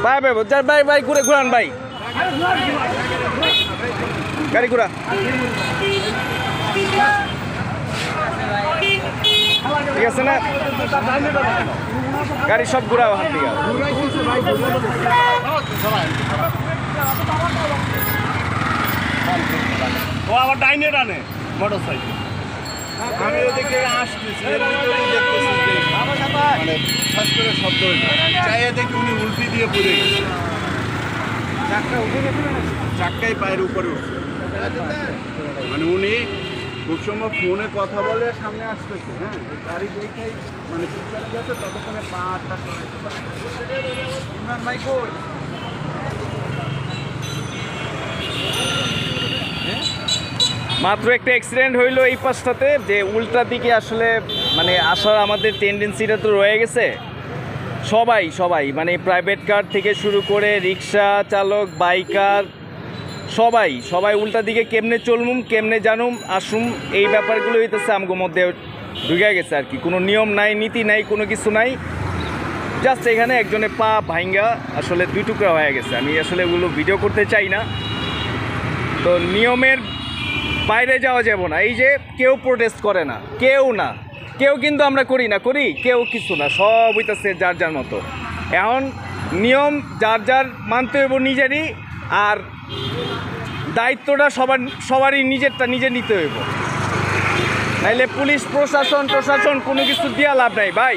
ভাই ভাই যার ভাই ভাই ঘুরে ঘুরান ভাই গাড়ি ঘুরা ঠিক আছে না গাড়ি সব ঘুরাও হাত দিকে ও আবার ডাইনে টানে মোটর সাইকেল আমি ওদিকে আসতেছি মানে ফাঁস করে শব্দ চাইয়া দেখি উনি উল্টি দিয়ে পড়ে গেছে চাক্কাই পায়ের উপরে উঠছে মানে উনি খুব সময় ফোনে কথা বলে সামনে আসতেছে হ্যাঁ গাড়ি দেখেই মানে চলে গেছে ততক্ষণে পা আটটা ইমরান ভাই কই মাত্র একটা অ্যাক্সিডেন্ট হইলো এই পাশটাতে যে উল্টা দিকে আসলে মানে আসার আমাদের টেন্ডেন্সিটা তো রয়ে গেছে সবাই সবাই মানে প্রাইভেট কার থেকে শুরু করে রিক্সা চালক বাইকার সবাই সবাই উল্টা দিকে কেমনে চলমুম কেমনে জানুম আসুম এই ব্যাপারগুলো হইতেছে আমগো মধ্যে ঢুকে গেছে আর কি কোনো নিয়ম নাই নীতি নাই কোনো কিছু নাই জাস্ট এখানে একজনের পা ভাঙ্গা আসলে দুই টুকরা হয়ে গেছে আমি আসলে ওগুলো ভিডিও করতে চাই না তো নিয়মের বাইরে যাওয়া যাব না এই যে কেউ প্রোটেস্ট করে না কেউ কিন্তু আমরা করি না কেউ কিছু না সব হইতেছে যার যার মতো এখন নিয়ম যার যার মানতে হইব নিজেরই আর দায়িত্বটা সবারই নিজেরটা নিজে নিতে হইব নাইলে পুলিশ প্রশাসন কোনো কিছু দিয়া লাভ নাই ভাই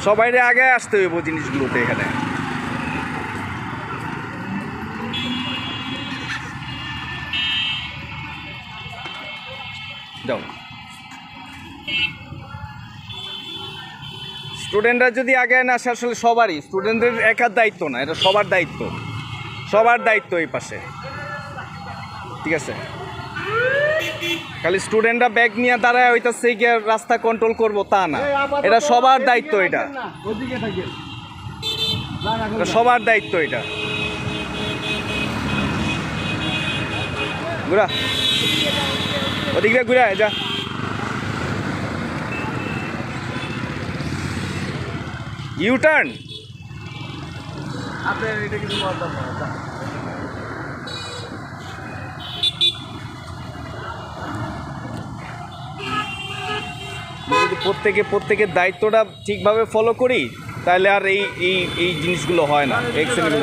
সবাইরে আগে আসতে হইব জিনিসগুলোতে এখানে যাও স্টুডেন্টরা যদি আগে না আসে আসলে সবারই স্টুডেন্টদের একার দায়িত্ব না এটা সবার দায়িত্ব এই পাশে ঠিক আছে খালি স্টুডেন্টরা ব্যাগ নিয়ে দাঁড়ায় হইতাছে গিয়ে রাস্তা কন্ট্রোল করবো তা না এটা সবার দায়িত্ব এটা সবার দায়িত্ব এটা ঘুরা ওদিকে ঘুরা যা ইউটার্ন আপনার এটা কিছু বলতাম না যদি প্রত্যেকের দায়িত্বটা ঠিকভাবে ফলো করি তাহলে আর এই জিনিসগুলো হয় না এক্সিডেন্টগুলো